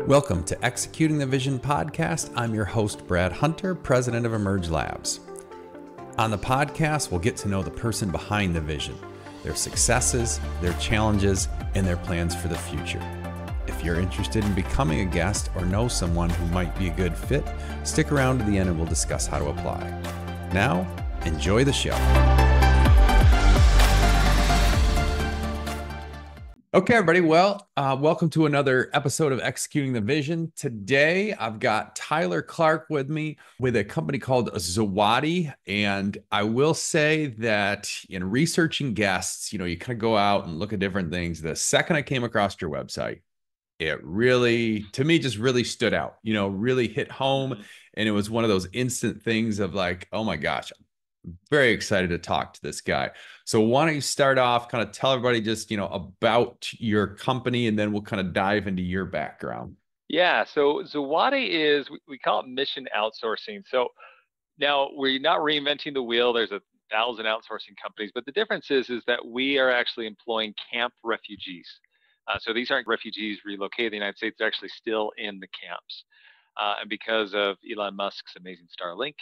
Welcome to Executing the Vision podcast. I'm your host, Brad Hunter, president of Emerge Labs. On the podcast, we'll get to know the person behind the vision, their successes, their challenges, and their plans for the future. If you're interested in becoming a guest or know someone who might be a good fit, stick around to the end and we'll discuss how to apply. Now, enjoy the show. Okay, everybody. Well, welcome to another episode of Executing the Vision. Today, I've got Tyler Clark with me with a company called Zawadie. And I will say that in researching guests, you kind of go out and look at different things. The second I came across your website, it really, to me, just really stood out, really hit home. And it was one of those instant things of like, oh my gosh, very excited to talk to this guy. So why don't you start off, kind of tell everybody just, about your company, and then we'll kind of dive into your background. Yeah. So Zawadie is, we call it mission outsourcing. So now we're not reinventing the wheel. There's 1,000 outsourcing companies, but the difference is that we are actually employing camp refugees. So these aren't refugees relocated to the United States. They're actually still in the camps. And because of Elon Musk's amazing Starlink,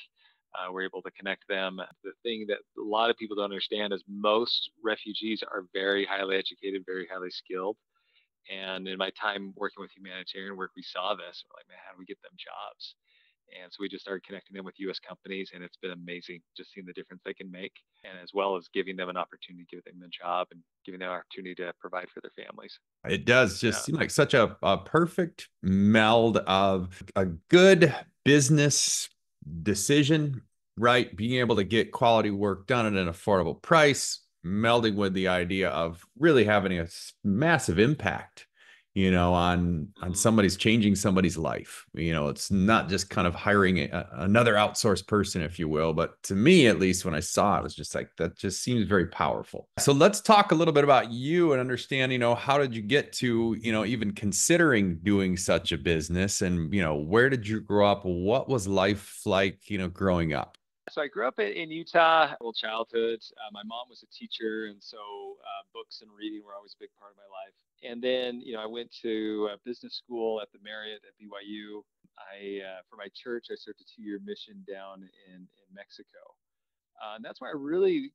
we're able to connect them. The thing that a lot of people don't understand is most refugees are very highly educated, very highly skilled. And in my time working with humanitarian work, we saw this. We're like, man, how do we get them jobs? And so we just started connecting them with U.S. companies, and it's been amazing just seeing the difference they can make, and as well as giving them an opportunity, giving them a job, and giving them an opportunity to provide for their families. It does just seem like such a perfect meld of a good business decision, right? Being able to get quality work done at an affordable price, melding with the idea of really having a massive impact, on somebody's changing somebody's life. It's not just kind of hiring another outsourced person, if you will, but to me, at least when I saw it, it was just like, that just seems very powerful. So let's talk a little bit about you and understand, how did you get to, even considering doing such a business, and, where did you grow up? What was life like, growing up? So I grew up in Utah, childhood. My mom was a teacher, and so books and reading were always a big part of my life. And then, I went to business school at the Marriott at BYU. For my church, I served a 2-year mission down in Mexico. And that's where I really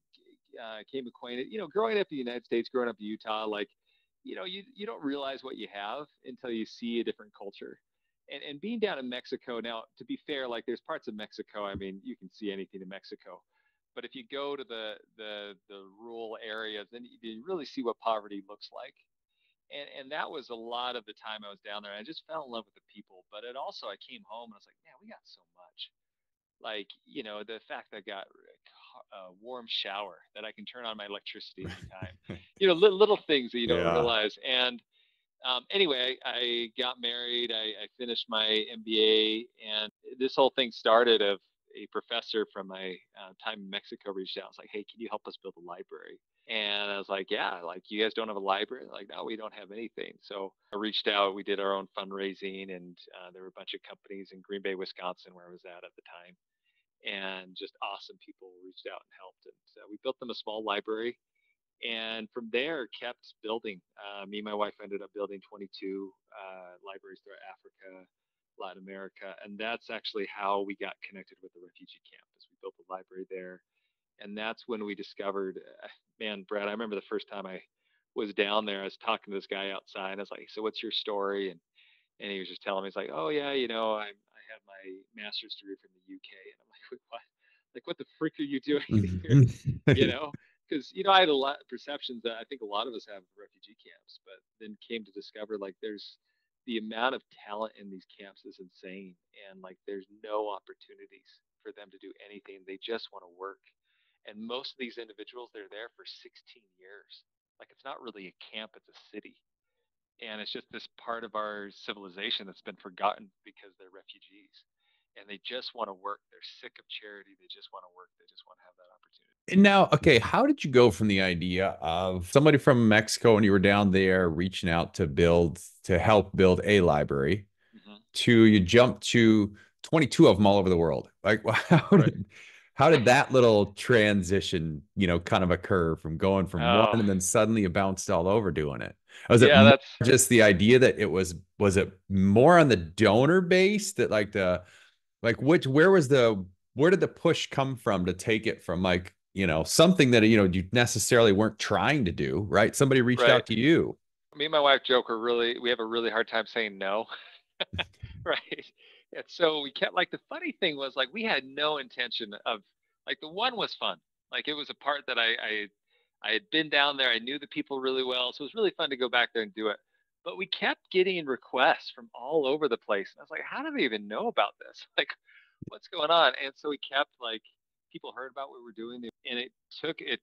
came acquainted. Growing up in the United States, growing up in Utah, you don't realize what you have until you see a different culture. And being down in Mexico now, to be fair, there's parts of Mexico, you can see anything in Mexico. But if you go to the rural areas, then you really see what poverty looks like. And that was a lot of the time I was down there. I just fell in love with the people. But it also, I came home and I was like, man, we got so much. The fact that I got a warm shower, that I can turn on my electricity anytime. Little things that you don't realize. And anyway, I got married. I finished my MBA, and this whole thing started of a professor from my time in Mexico reached out. I was like, hey, can you help us build a library? And I was like, yeah, you guys don't have a library? Like, no, we don't have anything. So I reached out. We did our own fundraising, and there were a bunch of companies in Green Bay, Wisconsin, where I was at the time. And just awesome people reached out and helped. And so we built them a small library. And from there, kept building. Me and my wife ended up building 22 libraries throughout Africa, Latin America. And that's actually how we got connected with the refugee campus. We built a library there. And that's when we discovered, man, Brad, I remember the first time I was down there, I was talking to this guy outside. I was like, so what's your story? And he was just telling me, he's like, oh, yeah, I have my master's degree from the UK. And I'm like, wait, what? What the frick are you doing here? Because I had a lot of perceptions that I think a lot of us have of refugee camps, but then came to discover there's the amount of talent in these camps is insane, and there's no opportunities for them to do anything. They just want to work, and most of these individuals, they're there for 16 years. It's not really a camp; it's a city, and it's just this part of our civilization that's been forgotten because they're refugees. And they just want to work. They're sick of charity. They just want to work. They just want to have that opportunity. And now, okay, how did you go from the idea of somebody from Mexico and you were down there reaching out to help build a library, to you jump to 22 of them all over the world? How did that little transition, kind of occur from going from one Oh, and then suddenly you bounced all over doing it? Was it yeah, more that's just the idea that was it more on the donor base that where did the push come from to take it from something that, you necessarily weren't trying to do, right? Somebody reached right. out to you. Me and my wife joke we have a really hard time saying no. Right. And so we kept like the funny thing was like we had no intention of like the one was fun. Like it was a part that I had been down there. I knew the people really well. So it was really fun to go back there and do it. But we kept getting requests from all over the place. And I was like, how do they even know about this? Like, what's going on? And so we kept like people heard about what we were doing and it took it,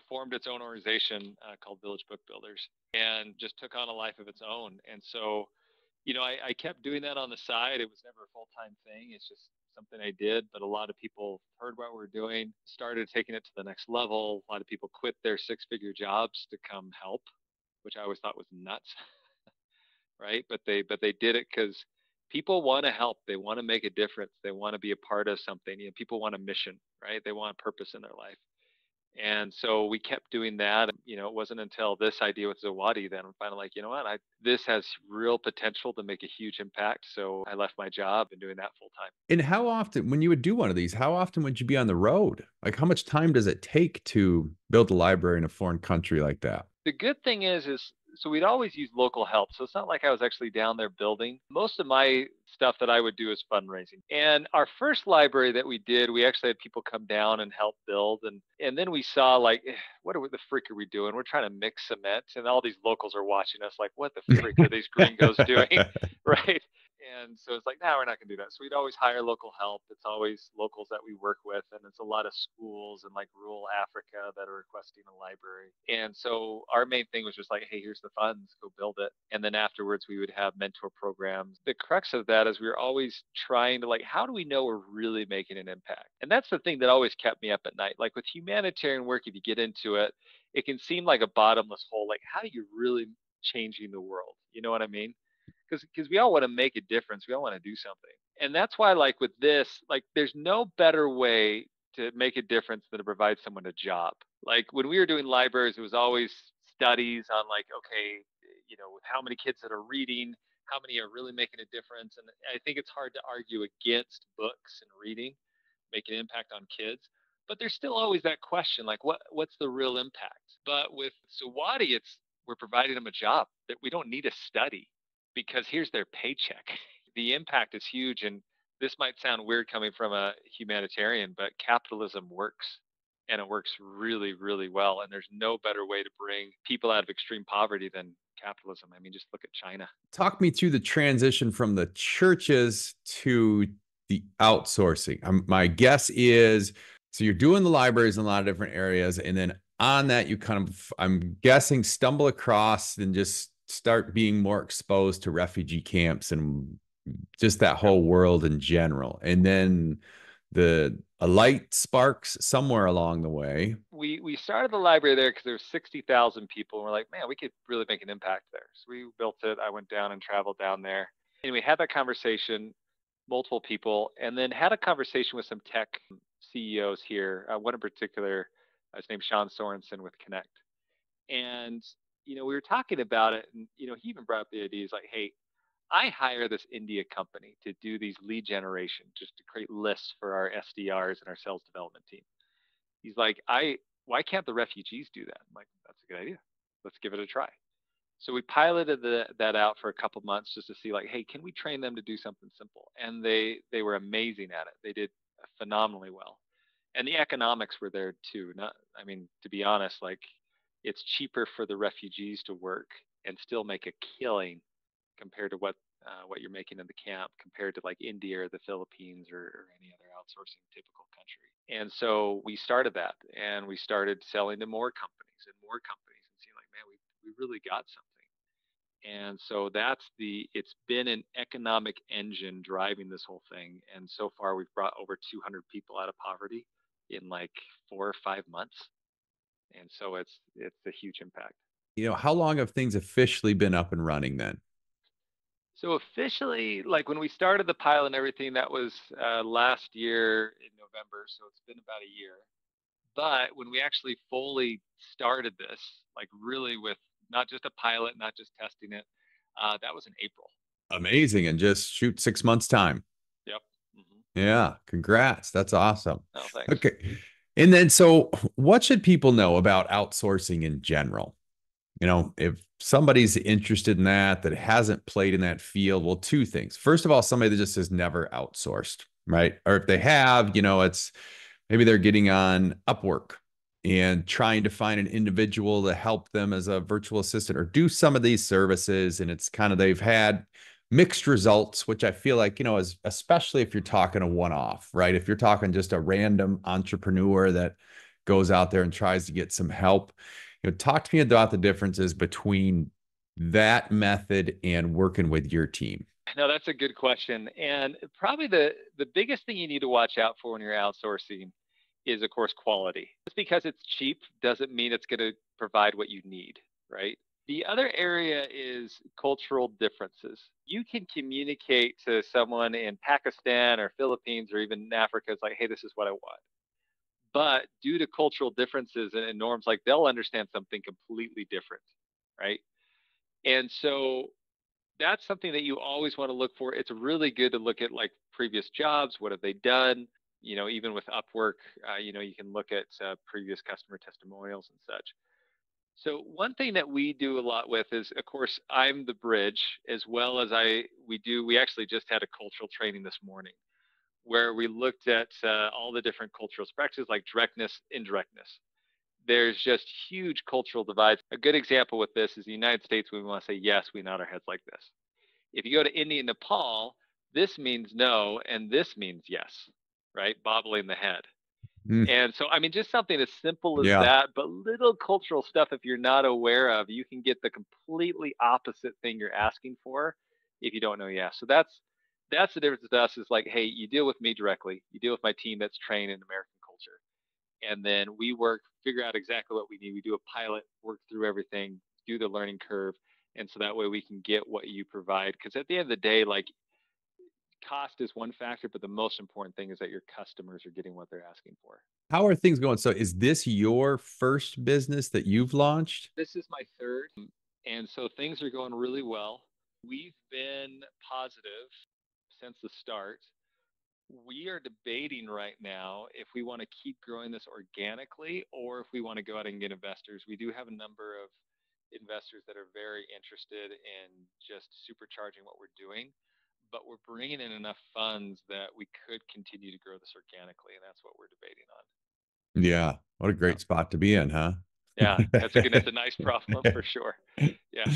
formed its own organization called Village Book Builders and just took on a life of its own. And so I kept doing that on the side. It was never a full time thing. It's just something I did. But a lot of people heard what we were doing, started taking it to the next level. A lot of people quit their six-figure jobs to come help, which I always thought was nuts, right? But they did it because people want to help. They want to make a difference. They want to be a part of something. People want a mission, right? They want purpose in their life. And so we kept doing that. It wasn't until this idea with Zawadie that I'm finally like, you know what, this has real potential to make a huge impact. So I left my job and doing that full time. And how often, when you would do one of these, how often would you be on the road? Like, how much time does it take to build a library in a foreign country like that? The good thing is so we'd always use local help. So it's not like I was actually down there building. Most of my stuff that I would do is fundraising. And our first library that we did, we actually had people come down and help build. And then we saw like, the freak are we doing? We're trying to mix cement, and all these locals are watching us like, what the freak are these gringos doing? Right. And so it's like, no, we're not going to do that. So we'd always hire local help. It's always locals that we work with. And it's a lot of schools in like rural Africa that are requesting a library. And so our main thing was just like, hey, here's the funds, go build it. And then afterwards, we would have mentor programs. The crux of that is we were always trying to like, how do we know we're really making an impact? And that's the thing that always kept me up at night. Like with humanitarian work, if you get into it, it can seem like a bottomless hole. Like, how are you really changing the world? You know what I mean? Because we all want to make a difference. We all want to do something. And that's why, like with this, like there's no better way to make a difference than to provide someone a job. Like when we were doing libraries, it was always studies on like, okay, how many kids that are reading, how many are really making a difference. And I think it's hard to argue against books and reading, making an impact on kids. But there's still always that question, like what's the real impact? But with Sawadi, we're providing them a job that we don't need to study because here's their paycheck. The impact is huge. And this might sound weird coming from a humanitarian, but capitalism works and it works really, really well. And there's no better way to bring people out of extreme poverty than capitalism. I mean, just look at China. Talk me through the transition from the churches to the outsourcing. My guess is so you're doing the libraries in a lot of different areas, and then on that, you kind of, I'm guessing, stumble across and just start being more exposed to refugee camps and just that Yep. whole world in general. And then a light sparks somewhere along the way. We started the library there because there were 60,000 people. And we're like, man, we could really make an impact there. So we built it. I went down and traveled down there. And we had that conversation, multiple people, and then had a conversation with some tech CEOs here. One in particular, his name's Sean Sorensen with Connect. And, we were talking about it. And, he even brought up the idea. He's like, hey, I hire this India company to do these lead generation, just to create lists for our SDRs and our sales development team. He's like, why can't the refugees do that? I'm like, that's a good idea. Let's give it a try. So we piloted that out for a couple months just to see like, hey, can we train them to do something simple? And they were amazing at it. They did phenomenally well. And the economics were there too. I mean, to be honest, like it's cheaper for the refugees to work and still make a killing compared to what you're making in the camp compared to like India or the Philippines or any other outsourcing typical country. And so we started that and we started selling to more companies and seeing like, man, we really got something. And so it's been an economic engine driving this whole thing. And so far we've brought over 200 people out of poverty in like 4 or 5 months. And so it's a huge impact. How long have things officially been up and running then? So officially, like when we started the pilot and everything, that was last year in November. So it's been about a year. But when we actually fully started this, like really with not just a pilot, not just testing it, that was in April. Amazing. And just shoot 6 months time. Yep. Hmm. Yeah. Congrats. That's awesome. Oh, thanks. Okay. And then, so what should people know about outsourcing in general? If somebody's interested in that hasn't played in that field, well, two things. First of all, somebody that just has never outsourced, right? Or if they have, it's maybe they're getting on Upwork and trying to find an individual to help them as a virtual assistant or do some of these services. And it's kind of, they've had mixed results, which I feel like, as especially if you're talking a one-off, right? If you're talking just a random entrepreneur that goes out there and tries to get some help, talk to me about the differences between that method and working with your team. No, that's a good question. And probably the biggest thing you need to watch out for when you're outsourcing is, of course, quality. Just because it's cheap doesn't mean it's going to provide what you need, right? The other area is cultural differences. You can communicate to someone in Pakistan or Philippines or even in Africa, it's like, hey, this is what I want. But due to cultural differences and norms, like they'll understand something completely different, right? And so that's something that you always want to look for. It's really good to look at like previous jobs. What have they done? Even with Upwork, you can look at previous customer testimonials and such. So one thing that we do a lot with is, of course, I'm the bridge, as well as we actually just had a cultural training this morning where we looked at all the different cultural practices like directness, indirectness. There's just huge cultural divides. A good example with this is the United States. When we want to say yes, we nod our heads like this. If you go to India and Nepal, this means no, and this means yes, right? Bobbling the head. Mm, And so, I mean, just something as simple as yeah. that, but little cultural stuff, if you're not aware of, you can get the completely opposite thing you're asking for if you don't know yes. So that's the difference with us is like, hey, you deal with me directly. You deal with my team that's trained in American culture. And then we work, figure out exactly what we need. We do a pilot, work through everything, do the learning curve. And so that way we can get what you provide. Because at the end of the day, like cost is one factor, but the most important thing is that your customers are getting what they're asking for. How are things going? So is this your first business that you've launched? This is my third. And so things are going really well. We've been positive since the start. We are debating right now if we want to keep growing this organically or if we want to go out and get investors. We do have a number of investors that are very interested in just supercharging what we're doing, but we're bringing in enough funds that we could continue to grow this organically, and that's what we're debating on. Yeah. What a Yeah, great spot to be in, huh? yeah, that's a nice problem for sure. Yeah.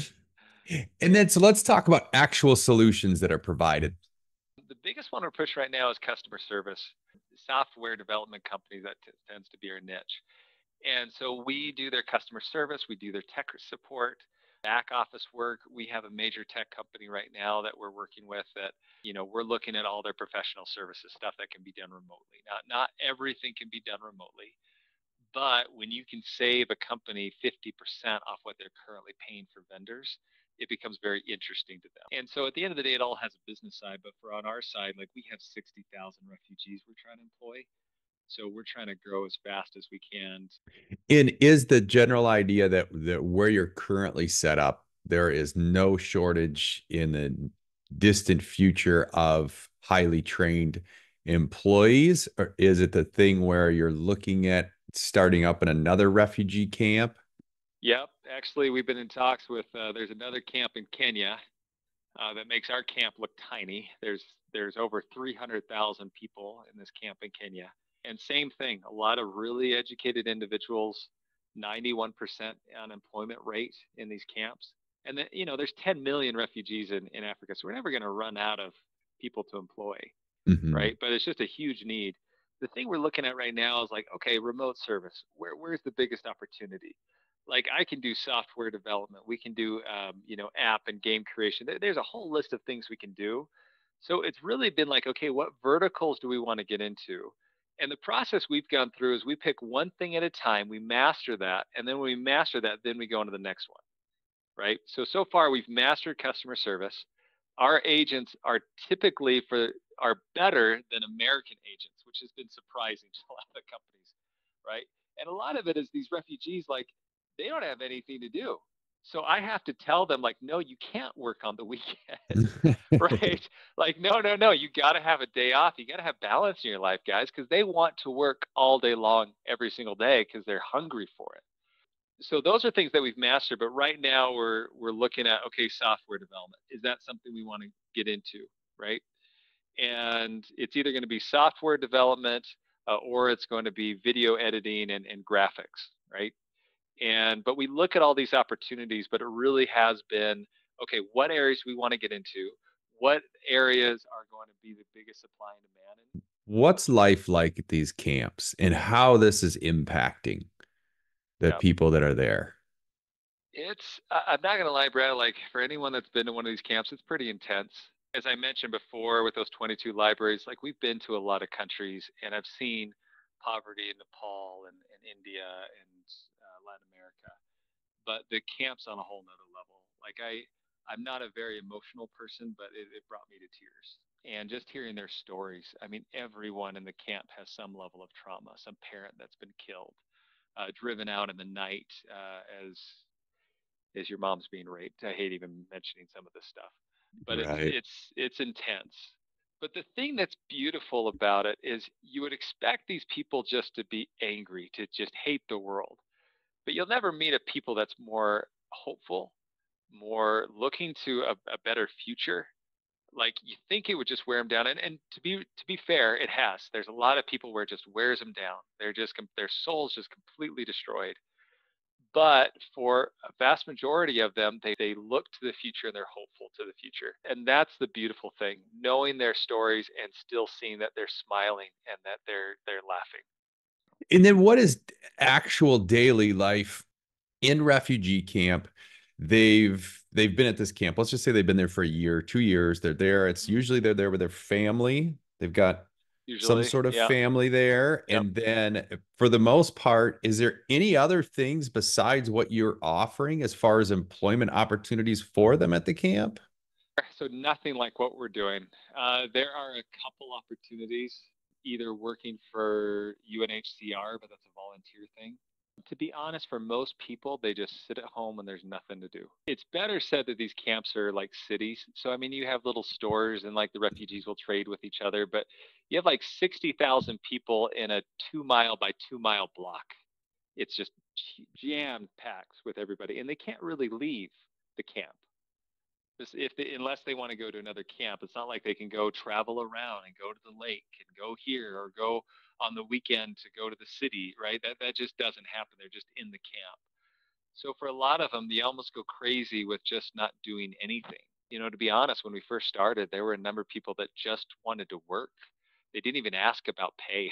And then, so let's talk about actual solutions that are provided. The biggest one we're pushing right now is customer service. Software development companies, that tends to be our niche. And so we do their customer service, we do their tech support, back office work. We have a major tech company right now that we're working with that, we're looking at all their professional services stuff that can be done remotely. Not everything can be done remotely, but when you can save a company 50% off what they're currently paying for vendors, it becomes very interesting to them. And so at the end of the day, it all has a business side, but for on our side, like we have 60,000 refugees we're trying to employ. So we're trying to grow as fast as we can. And is the general idea that where you're currently set up, there is no shortage in the distant future of highly trained employees? Or is it the thing where you're looking at starting up in another refugee camp? Yep. Actually, we've been in talks with, there's another camp in Kenya that makes our camp look tiny. There's over 300,000 people in this camp in Kenya. And same thing, a lot of really educated individuals, 91% unemployment rate in these camps. And then, there's 10 million refugees in Africa. So we're never going to run out of people to employ, Mhm. right? But it's just a huge need. The thing we're looking at right now is like, okay, remote service. Where's the biggest opportunity? Like I can do software development. We can do, app and game creation. There's a whole list of things we can do. So it's really been like, okay, what verticals do we want to get into? And the process we've gone through is we pick one thing at a time, we master that, and then when we master that, then we go into the next one, right? So far we've mastered customer service. Our agents are typically are better than American agents, which has been surprising to a lot of companies, right? And a lot of it is these refugees, like, they don't have anything to do. So I have to tell them, like, no, you can't work on the weekend, right? Like, no, no, no, you got to have a day off. You got to have balance in your life, guys, because they want to work all day long every single day because they're hungry for it. So those are things that we've mastered, but right now we're looking at, okay, software development, is that something we want to get into, right? And it's either going to be software development, or it's going to be video editing and graphics, right? And but we look at all these opportunities, but it really has been, okay, what areas we want to get into, what areas are going to be the biggest supply and demand. What's life like at these camps and how this is impacting the Yeah, people that are there? I'm not gonna lie, Brad. Like, for anyone that's been to one of these camps, it's pretty intense. As I mentioned before, with those 22 libraries, like, we've been to a lot of countries, and I've seen poverty in Nepal and India and Latin America. But the camp's on a whole nother level. Like, I'm not a very emotional person, but it brought me to tears. And just hearing their stories, I mean, everyone in the camp has some level of trauma, some parent that's been killed, driven out in the night, as your mom's being raped. I hate even mentioning some of this stuff, but it's Right. it's it's intense. But the thing that's beautiful about it is you would expect these people just to be angry, to just hate the world. But you'll never meet a people that's more hopeful, more looking to a better future. Like, you think it would just wear them down, and to be fair, it has. There's a lot of people where it just wears them down. They're just their souls just completely destroyed. But for a vast majority of them, they look to the future and they're hopeful to the future. And that's the beautiful thing, knowing their stories and still seeing that they're smiling and that they're laughing. And then what is actual daily life in refugee camp? They've been at this camp. Let's just say they've been there for a year, 2 years. They're there. It's Mhm. usually they're there with their family. They've got some Usually, sort of yeah. family there. Yep. And then for the most part, is there any other things besides what you're offering as far as employment opportunities for them at the camp? So nothing like what we're doing. There are a couple opportunities, either working for UNHCR, but that's a volunteer thing. To be honest, for most people, they just sit at home and there's nothing to do. It's better said that these camps are like cities. So, I mean, you have little stores and, like, the refugees will trade with each other, but you have like 60,000 people in a 2 mile by 2 mile block. It's just jam packed with everybody, and they can't really leave the camp. Unless they want to go to another camp, it's not like they can go travel around and go to the lake and go here or go on the weekend to go to the city, right? That just doesn't happen. They're just in the camp. So for a lot of them, they almost go crazy with just not doing anything. To be honest, when we first started, there were a number of people that just wanted to work. They didn't even ask about pay.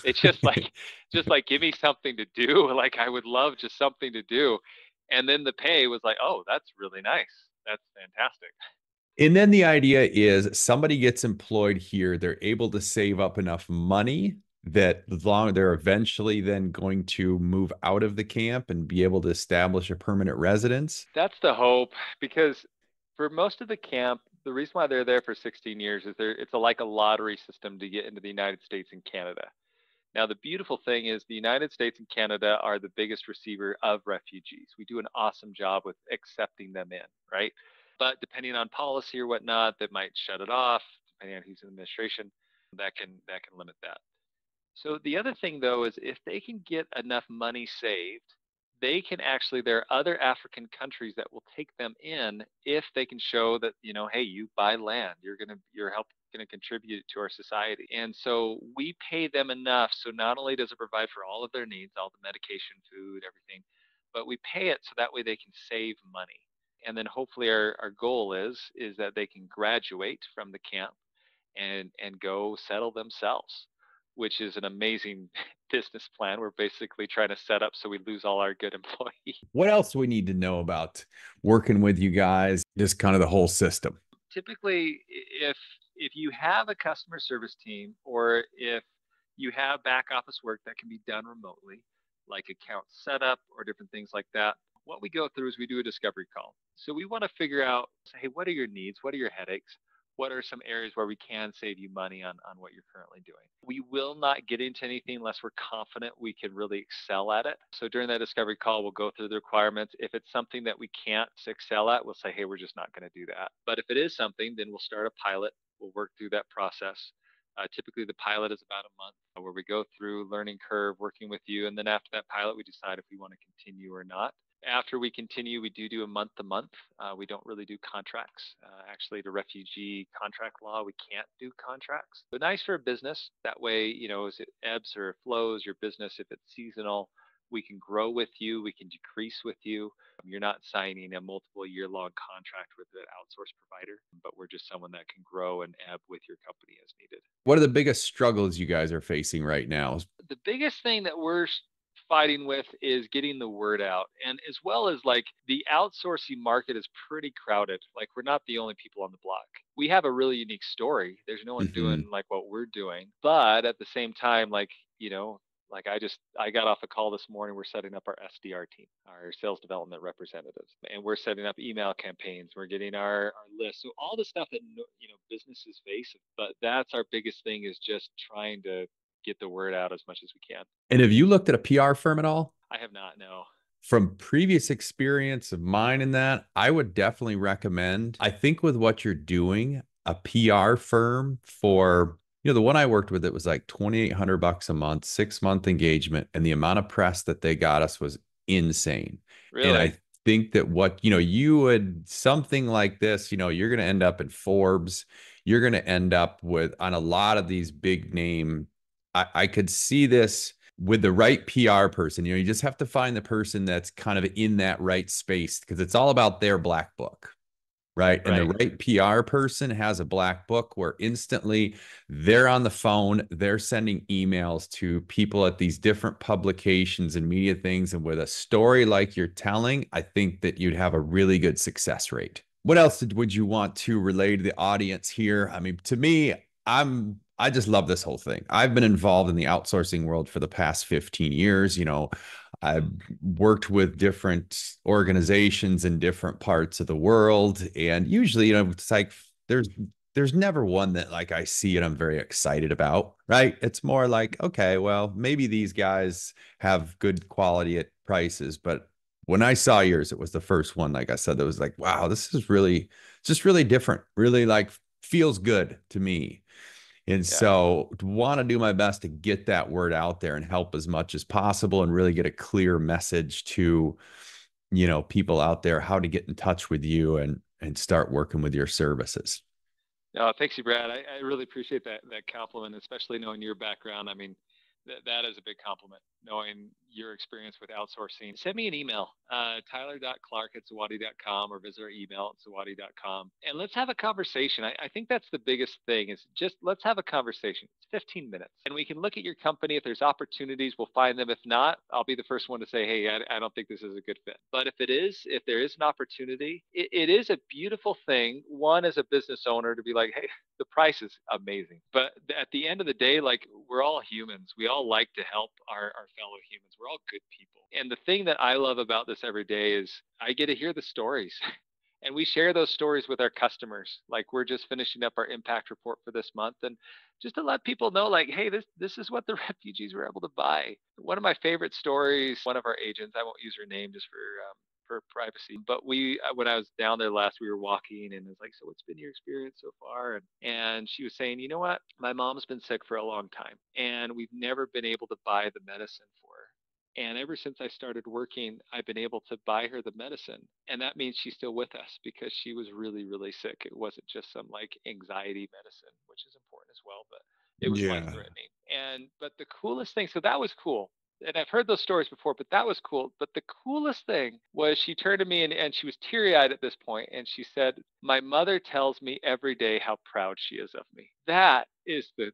They just like give me something to do. Like, I would love just something to do. And then the pay was like, oh, that's really nice. That's fantastic. And then the idea is somebody gets employed here, they're able to save up enough money that as long they're eventually then going to move out of the camp and be able to establish a permanent residence. That's the hope, because for most of the camp, the reason why they're there for 16 years is it's like a lottery system to get into the United States and Canada. Now, the beautiful thing is the United States and Canada are the biggest receiver of refugees. We do an awesome job with accepting them in, right? But depending on policy or whatnot, that might shut it off. Depending on who's in administration, that can limit that. So the other thing, though, is if they can get enough money saved, they can actually, there are other African countries that will take them in if they can show that, hey, you buy land, you're going to contribute to our society. And so we pay them enough. So not only does it provide for all of their needs, all the medication, food, everything, but we pay it so that way they can save money. And then hopefully our goal is that they can graduate from the camp and go settle themselves, which is an amazing business plan. We're basically trying to set up so we lose all our good employees. What else do we need to know about working with you guys? Just kind of the whole system. Typically, if you have a customer service team, or if you have back office work that can be done remotely, like account setup or different things like that, what we go through is we do a discovery call. So we want to figure out, say, hey, what are your needs? What are your headaches? What are some areas where we can save you money on what you're currently doing? We will not get into anything unless we're confident we can really excel at it. So during that discovery call, we'll go through the requirements. If it's something that we can't excel at, we'll say, hey, we're just not going to do that. But if it is something, then we'll start a pilot. We'll work through that process. Typically, the pilot is about a month where we go through learning curve, working with you. And then after that pilot, we decide if we want to continue or not. After we continue, we do a month to month. We don't really do contracts. Actually, the refugee contract law, we can't do contracts. But nice for a business. That way, as it ebbs or flows, your business, if it's seasonal, we can grow with you, we can decrease with you. You're not signing a multiple year long contract with an outsource provider, but we're just someone that can grow and ebb with your company as needed. What are the biggest struggles you guys are facing right now? The biggest thing that we're fighting with is getting the word out, and as well as like the outsourcing market is pretty crowded. Like, we're not the only people on the block. We have a really unique story. There's no one doing Hmm. like what we're doing, but at the same time, like I got off a call this morning. We're setting up our SDR team, our sales development representatives, and we're setting up email campaigns. We're getting our list. So all the stuff that businesses face, but that's our biggest thing, is just trying to get the word out as much as we can. And have you looked at a PR firm at all? I have not, no. From previous experience of mine in that, I would definitely recommend, I think with what you're doing, a PR firm for, the one I worked with, it was like 2,800 bucks a month, 6 month engagement, and the amount of press that they got us was insane. And Really? I think that you would, something like this, you're going to end up in Forbes, you're going to end up with on a lot of these big name. I could see this with the right PR person. You just have to find the person that's kind of in that right space, because it's all about their black book, right? And the Right. right PR person has a black book where instantly they're on the phone, they're sending emails to people at these different publications and media things. And with a story like you're telling, I think that you'd have a really good success rate. What else would you want to relay to the audience here? I mean, to me, I just love this whole thing. I've been involved in the outsourcing world for the past 15 years. I've Mhm. worked with different organizations in different parts of the world. And usually, it's like there's there's never one that like I see and I'm very excited about, right? It's more like, okay, well, maybe these guys have good quality at prices, but when I saw yours, it was the first one, like I said, that was like, wow, this is really just really different, really like feels good to me. And Yeah. so want to do my best to get that word out there and help as much as possible and really get a clear message to, people out there how to get in touch with you and start working with your services. No, thanks you, Brad. I really appreciate that compliment, especially knowing your background. I mean, that is a big compliment, knowing your experience with outsourcing. Send me an email, tyler.clark@zawadie.com, or visit our email at zawadie.com. And let's have a conversation. I think that's the biggest thing, is just let's have a conversation. It's 15 minutes. And we can look at your company. If there's opportunities, we'll find them. If not, I'll be the first one to say, hey, I don't think this is a good fit. But if there is an opportunity, it is a beautiful thing, one, as a business owner, to be like, hey, the price is amazing. But at the end of the day, like, we're all humans. We all like to help our fellow humans. We're all good people. And the thing that I love about this every day is I get to hear the stories. And we share those stories with our customers. Like, we're just finishing up our impact report for this month, and just to let people know, like, hey, this is what the refugees were able to buy. One of my favorite stories, one of our agents, I won't use her name just for privacy, but we when I was down there last, we were walking, and it's like, so what's been your experience so far? And she was saying, you know what, my mom's been sick for a long time, and we've never been able to buy the medicine for her. And ever since I started working, I've been able to buy her the medicine. And that means she's still with us, because she was really, really sick. It wasn't just some like anxiety medicine, which is important as well, but it was life Yeah. threatening. But the coolest thing, so that was cool. And I've heard those stories before, but that was cool. But the coolest thing was, she turned to me, and she was teary eyed at this point, and she said, my mother tells me every day how proud she is of me. That is the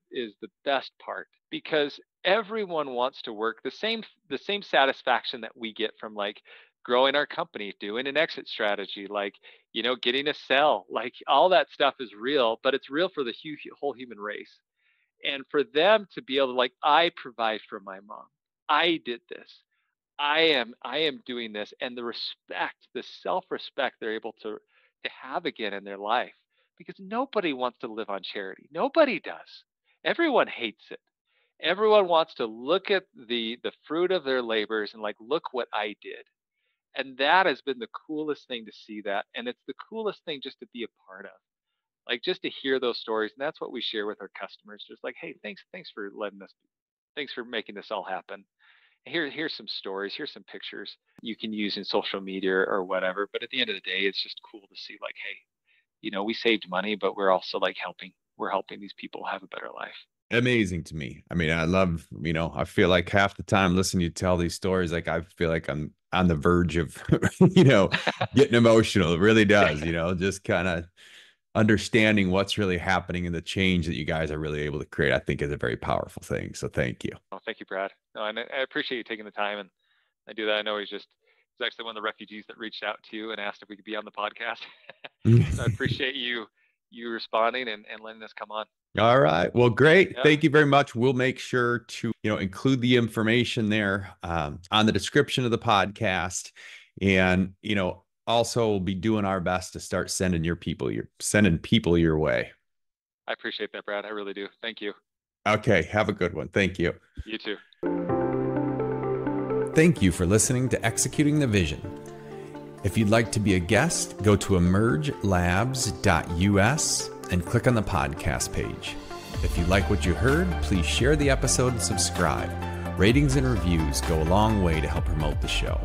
best part, because everyone wants to work the same satisfaction that we get from like growing our company, doing an exit strategy, like, getting a sell, like all that stuff is real, but it's real for the whole human race. And for them to be able to, like, I provide for my mom, I did this, I am doing this, and the respect, the self-respect they're able to have again in their life, because nobody wants to live on charity. Nobody does. Everyone hates it. Everyone wants to look at the fruit of their labors and like, look what I did. And that has been the coolest thing to see that, and it's the coolest thing just to be a part of. Like just to hear those stories, and that's what we share with our customers. Just like, hey, thanks for letting us, thanks for making this all happen. Here's some stories, here's some pictures you can use in social media or whatever. But at the end of the day, it's just cool to see like, hey, we saved money, but we're also like we're helping these people have a better life. Amazing to me. I mean, I love, I feel like half the time listening to you tell these stories, like I feel like I'm on the verge of, getting emotional. It really does, just kind of understanding what's really happening and the change that you guys are really able to create, I think is a very powerful thing. So thank you. Oh, thank you, Brad. No, and I appreciate you taking the time, and I do that. I know he's actually one of the refugees that reached out to you and asked if we could be on the podcast. So I appreciate you responding and letting us come on. All right. Well, great. Yeah, Thank you very much. We'll make sure to, include the information there on the description of the podcast. And, also we'll be doing our best to start sending people your way. I appreciate that, Brad. I really do. Thank you. Okay. Have a good one. Thank you. You too. Thank you for listening to Executing the Vision. If you'd like to be a guest, go to emergelabs.us and click on the podcast page. If you like what you heard, please share the episode and subscribe. Ratings and reviews go a long way to help promote the show.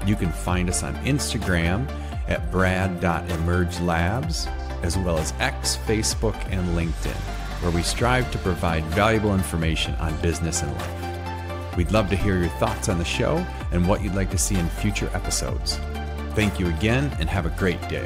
You can find us on Instagram at brad.emergelabs, as well as X, Facebook, and LinkedIn, where we strive to provide valuable information on business and life. We'd love to hear your thoughts on the show and what you'd like to see in future episodes. Thank you again, and have a great day.